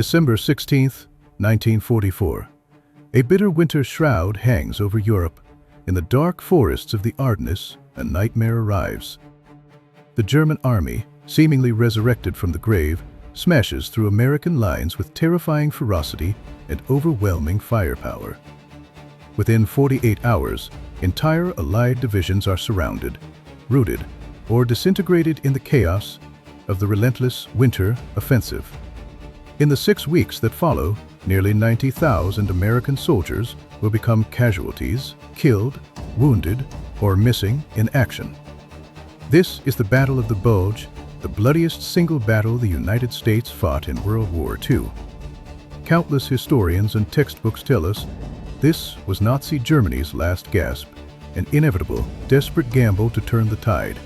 December 16th, 1944. A bitter winter shroud hangs over Europe. In the dark forests of the Ardennes, a nightmare arrives. The German army, seemingly resurrected from the grave, smashes through American lines with terrifying ferocity and overwhelming firepower. Within 48 hours, entire Allied divisions are surrounded, routed, or disintegrated in the chaos of the relentless winter offensive. In the 6 weeks that follow, nearly 90,000 American soldiers will become casualties, killed, wounded, or missing in action. This is the Battle of the Bulge, the bloodiest single battle the United States fought in World War II. Countless historians and textbooks tell us this was Nazi Germany's last gasp, an inevitable, desperate gamble to turn the tide.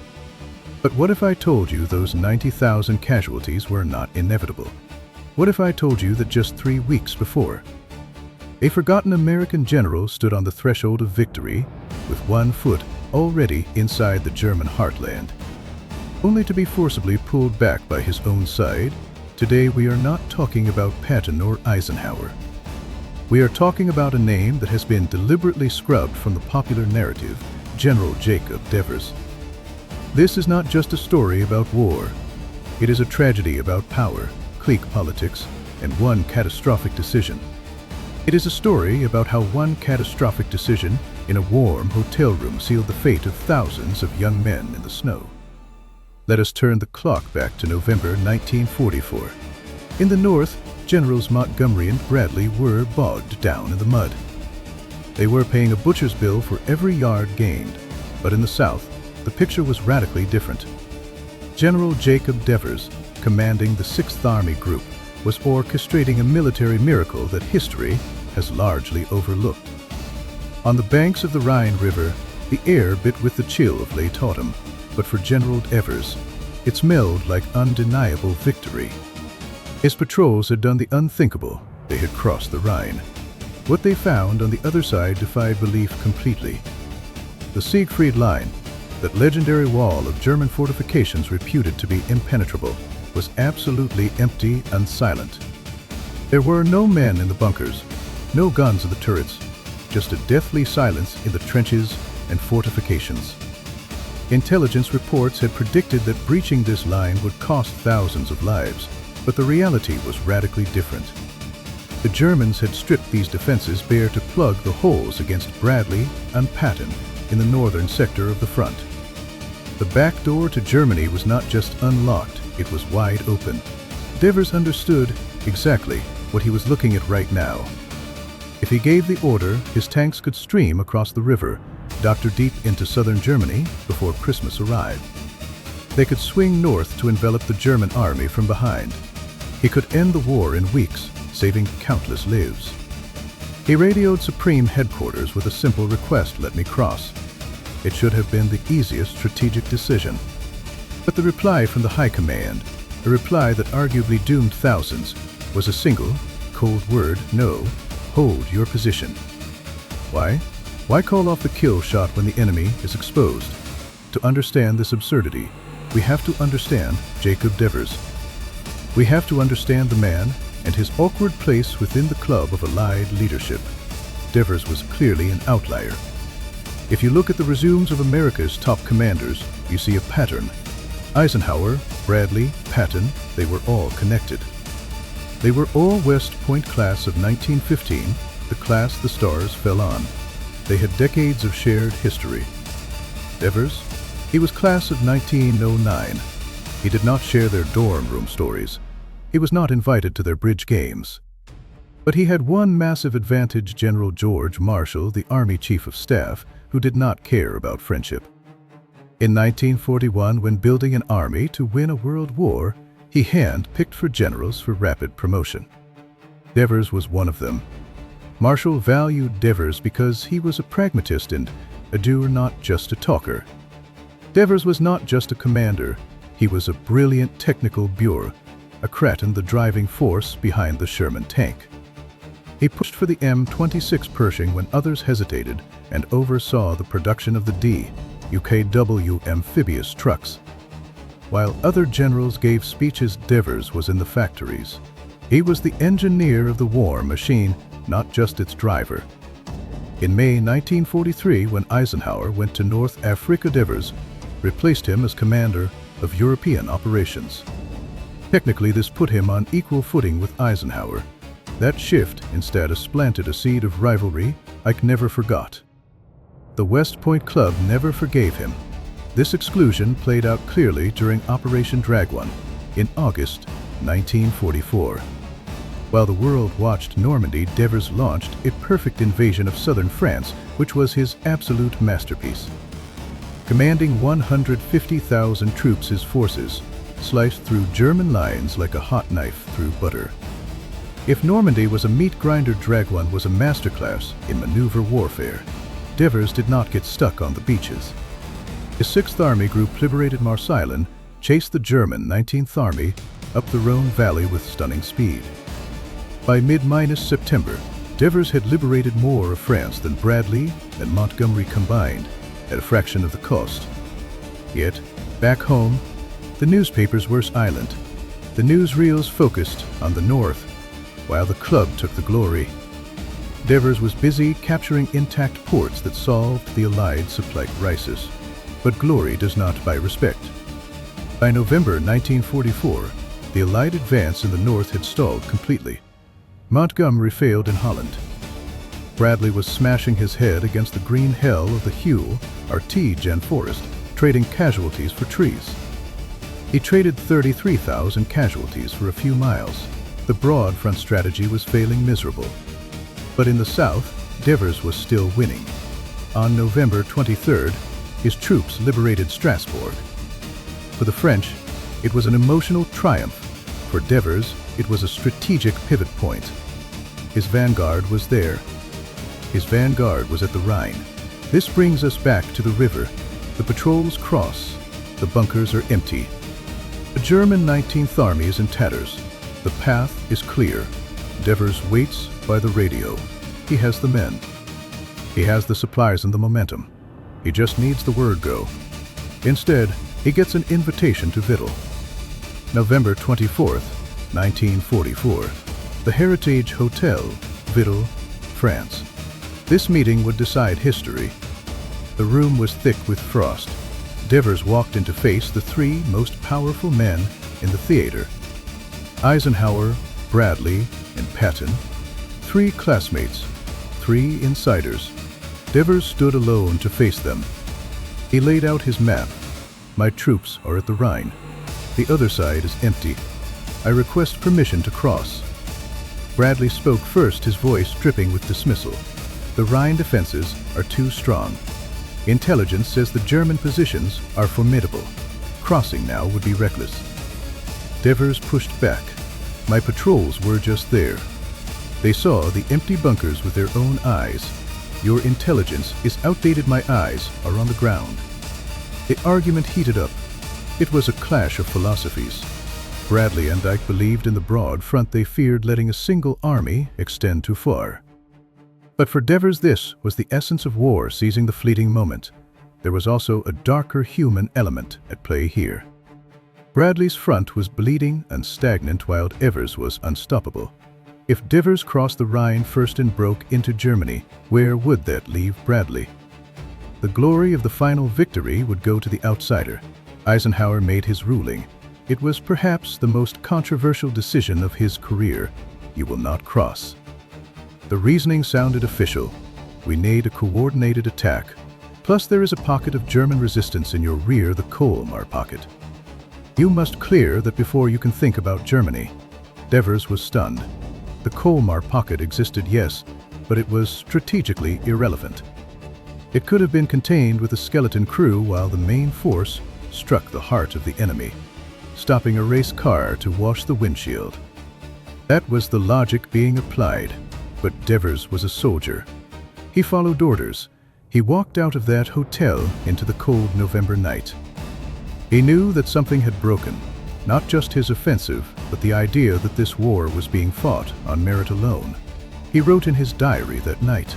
But what if I told you those 90,000 casualties were not inevitable? What if I told you that just 3 weeks before, a forgotten American general stood on the threshold of victory with one foot already inside the German heartland, only to be forcibly pulled back by his own side? Today we are not talking about Patton or Eisenhower. We are talking about a name that has been deliberately scrubbed from the popular narrative, General Jacob Devers. This is not just a story about war. It is a tragedy about power, clique politics, and one catastrophic decision. It is a story about how one catastrophic decision in a warm hotel room sealed the fate of thousands of young men in the snow. Let us turn the clock back to November 1944. In the North, Generals Montgomery and Bradley were bogged down in the mud. They were paying a butcher's bill for every yard gained, but in the South, the picture was radically different. General Jacob Devers, commanding the 6th Army Group, was orchestrating a military miracle that history has largely overlooked. On the banks of the Rhine River, the air bit with the chill of late autumn, but for General Devers, it smelled like undeniable victory. His patrols had done the unthinkable. They had crossed the Rhine. What they found on the other side defied belief completely. The Siegfried Line, that legendary wall of German fortifications reputed to be impenetrable, was absolutely empty and silent. There were no men in the bunkers, no guns in the turrets, just a deathly silence in the trenches and fortifications. Intelligence reports had predicted that breaching this line would cost thousands of lives, but the reality was radically different. The Germans had stripped these defenses bare to plug the holes against Bradley and Patton in the northern sector of the front. The back door to Germany was not just unlocked, it was wide open. Devers understood exactly what he was looking at right now. If he gave the order, his tanks could stream across the river, doctor deep into southern Germany before Christmas arrived. They could swing north to envelop the German army from behind. He could end the war in weeks, saving countless lives. He radioed Supreme Headquarters with a simple request: let me cross. It should have been the easiest strategic decision. But the reply from the High Command, a reply that arguably doomed thousands, was a single, cold word: no, hold your position. Why? Why call off the kill shot when the enemy is exposed? To understand this absurdity, we have to understand Jacob Devers. We have to understand the man and his awkward place within the club of Allied leadership. Devers was clearly an outlier. If you look at the resumes of America's top commanders, you see a pattern. Eisenhower, Bradley, Patton, they were all connected. They were all West Point class of 1915, the class the stars fell on. They had decades of shared history. Devers, he was class of 1909. He did not share their dorm room stories. He was not invited to their bridge games. But he had one massive advantage: General George Marshall, the Army Chief of Staff, who did not care about friendship. In 1941, when building an army to win a world war, he hand-picked for generals for rapid promotion. Devers was one of them. Marshall valued Devers because he was a pragmatist and a doer, not just a talker. Devers was not just a commander, he was a brilliant technical bureaucrat and the driving force behind the Sherman tank. He pushed for the M26 Pershing when others hesitated and oversaw the production of the WWII amphibious trucks. While other generals gave speeches, Devers was in the factories. He was the engineer of the war machine, not just its driver. In May 1943, when Eisenhower went to North Africa, Devers replaced him as commander of European operations. Technically, this put him on equal footing with Eisenhower. That shift instead planted a seed of rivalry Ike never forgot. The West Point Club never forgave him. This exclusion played out clearly during Operation Dragone in August 1944. While the world watched Normandy, Devers launched a perfect invasion of southern France, which was his absolute masterpiece. Commanding 150,000 troops, his forces sliced through German lines like a hot knife through butter. If Normandy was a meat grinder, Dragone was a masterclass in maneuver warfare. Devers did not get stuck on the beaches. His 6th Army Group liberated Marseille and chased the German 19th Army up the Rhone Valley with stunning speed. By mid-September, Devers had liberated more of France than Bradley and Montgomery combined, at a fraction of the cost. Yet, back home, the newspapers were silent. The newsreels focused on the North, while the club took the glory. Devers was busy capturing intact ports that solved the Allied supply crisis. But glory does not buy respect. By November 1944, the Allied advance in the North had stalled completely. Montgomery failed in Holland. Bradley was smashing his head against the green hell of the Huell, Artege forest, trading casualties for trees. He traded 33,000 casualties for a few miles. The broad front strategy was failing miserable. But in the south, Devers was still winning. On November 23rd, his troops liberated Strasbourg. For the French, it was an emotional triumph. For Devers, it was a strategic pivot point. His vanguard was there. His vanguard was at the Rhine. This brings us back to the river. The patrols cross. The bunkers are empty. The German 19th Army is in tatters. The path is clear. Devers waits by the radio. He has the men. He has the supplies and the momentum. He just needs the word go. Instead, he gets an invitation to Vittel. November 24th, 1944. The Heritage Hotel, Vittel, France. This meeting would decide history. The room was thick with frost. Devers walked in to face the 3 most powerful men in the theater. Eisenhower, Bradley, and Patton. 3 classmates, 3 insiders. Devers stood alone to face them. He laid out his map. My troops are at the Rhine. The other side is empty. I request permission to cross. Bradley spoke first, his voice dripping with dismissal. The Rhine defenses are too strong. Intelligence says the German positions are formidable. Crossing now would be reckless. Devers pushed back. My patrols were just there. They saw the empty bunkers with their own eyes. Your intelligence is outdated. My eyes are on the ground. The argument heated up. It was a clash of philosophies. Bradley and Ike believed in the broad front. They feared letting a single army extend too far. But for Devers, this was the essence of war, seizing the fleeting moment. There was also a darker human element at play here. Bradley's front was bleeding and stagnant, while Devers was unstoppable. If Devers crossed the Rhine first and broke into Germany, where would that leave Bradley? The glory of the final victory would go to the outsider. Eisenhower made his ruling. It was perhaps the most controversial decision of his career. You will not cross. The reasoning sounded official. We need a coordinated attack. Plus, there is a pocket of German resistance in your rear, the Colmar pocket. You must clear that before you can think about Germany. Devers was stunned. The Colmar pocket existed, yes, but it was strategically irrelevant. It could have been contained with a skeleton crew while the main force struck the heart of the enemy, stopping a race car to wash the windshield. That was the logic being applied, but Devers was a soldier. He followed orders. He walked out of that hotel into the cold November night. He knew that something had broken, not just his offensive, but the idea that this war was being fought on merit alone. He wrote in his diary that night,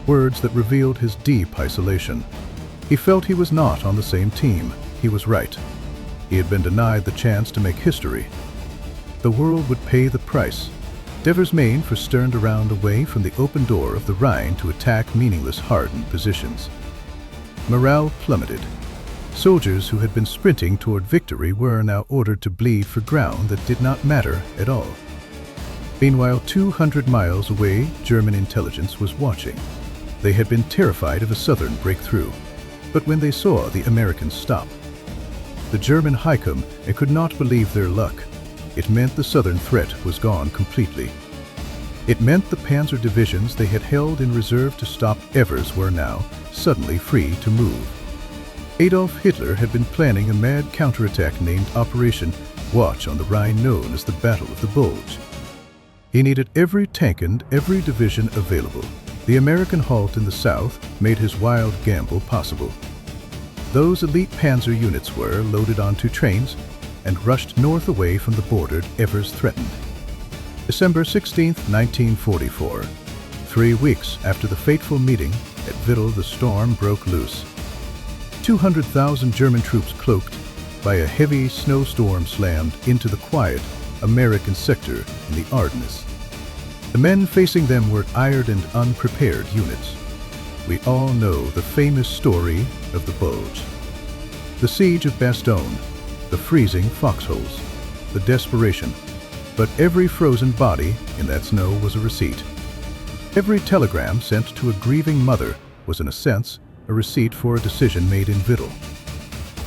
words that revealed his deep isolation. He felt he was not on the same team. He was right. He had been denied the chance to make history. The world would pay the price. Devers' main force turned around away from the open door of the Rhine to attack meaningless hardened positions. Morale plummeted. Soldiers who had been sprinting toward victory were now ordered to bleed for ground that did not matter at all. Meanwhile, 200 miles away, German intelligence was watching. They had been terrified of a southern breakthrough, but when they saw the Americans stop, the German Heimkehr could not believe their luck. It meant the southern threat was gone completely. It meant the panzer divisions they had held in reserve to stop Evers were now suddenly free to move. Adolf Hitler had been planning a mad counterattack named Operation Watch on the Rhine, known as the Battle of the Bulge. He needed every tank and every division available. The American halt in the south made his wild gamble possible. Those elite panzer units were loaded onto trains and rushed north away from the border Evers threatened. December 16, 1944. 3 weeks after the fateful meeting at Vittel, the storm broke loose. 200,000 German troops, cloaked by a heavy snowstorm, slammed into the quiet American sector in the Ardennes. The men facing them were tired and unprepared units. We all know the famous story of the Bulge. The siege of Bastogne, the freezing foxholes, the desperation. But every frozen body in that snow was a receipt. Every telegram sent to a grieving mother was, in a sense, a receipt for a decision made in Vittel.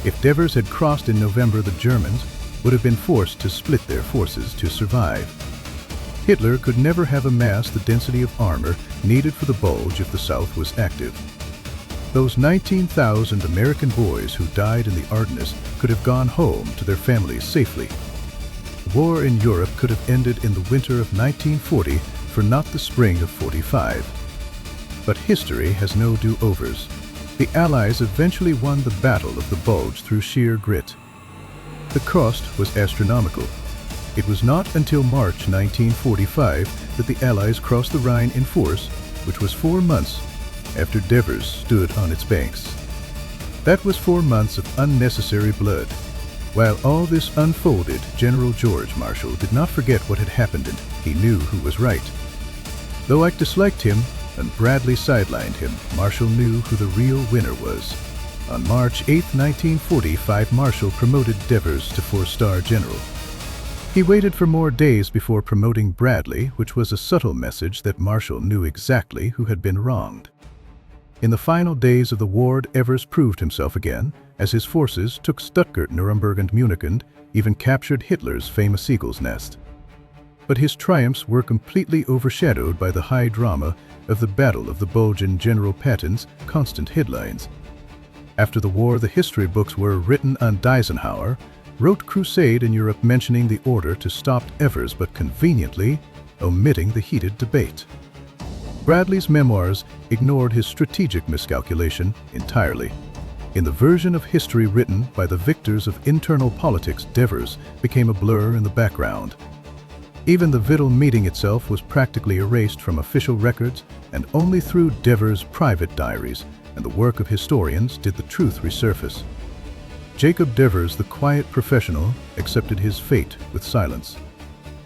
If Devers had crossed in November, the Germans would have been forced to split their forces to survive. Hitler could never have amassed the density of armor needed for the Bulge if the South was active. Those 19,000 American boys who died in the Ardennes could have gone home to their families safely. The war in Europe could have ended in the winter of 1940 for not the spring of 45. But history has no do-overs. The Allies eventually won the Battle of the Bulge through sheer grit. The cost was astronomical. It was not until March 1945 that the Allies crossed the Rhine in force, which was 4 months after Devers stood on its banks. That was 4 months of unnecessary blood. While all this unfolded, General George Marshall did not forget what had happened, and he knew who was right. Though Ike disliked him and Bradley sidelined him, Marshall knew who the real winner was. On March 8, 1945, Marshall promoted Devers to 4-star general. He waited for more days before promoting Bradley, which was a subtle message that Marshall knew exactly who had been wronged. In the final days of the war, Evers proved himself again, as his forces took Stuttgart, Nuremberg, and Munich, and even captured Hitler's famous Eagle's Nest. But his triumphs were completely overshadowed by the high drama of the Battle of the Bulge and General Patton's constant headlines. After the war, the history books were written, and Eisenhower wrote Crusade in Europe, mentioning the order to stop Evers but conveniently omitting the heated debate. Bradley's memoirs ignored his strategic miscalculation entirely. In the version of history written by the victors of internal politics, Devers became a blur in the background. Even the Vittel meeting itself was practically erased from official records, and only through Devers' private diaries and the work of historians did the truth resurface. Jacob Devers, the quiet professional, accepted his fate with silence.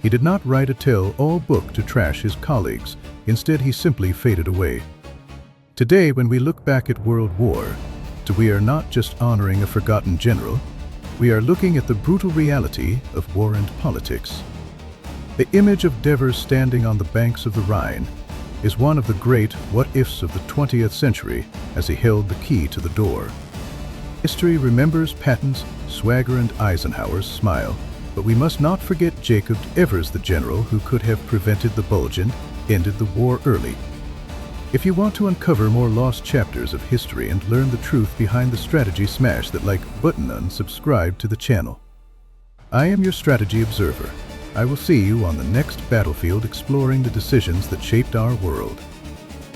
He did not write a tell-all book to trash his colleagues. Instead, he simply faded away. Today, when we look back at World War II, we are not just honoring a forgotten general, we are looking at the brutal reality of war and politics. The image of Devers standing on the banks of the Rhine is one of the great what-ifs of the 20th century, as he held the key to the door. History remembers Patton's swagger and Eisenhower's smile, but we must not forget Jacob Devers, the general who could have prevented the Bulge and ended the war early. If you want to uncover more lost chapters of history and learn the truth behind the strategy, smash that like button and subscribe to the channel. I am your strategy observer. I will see you on the next battlefield, exploring the decisions that shaped our world.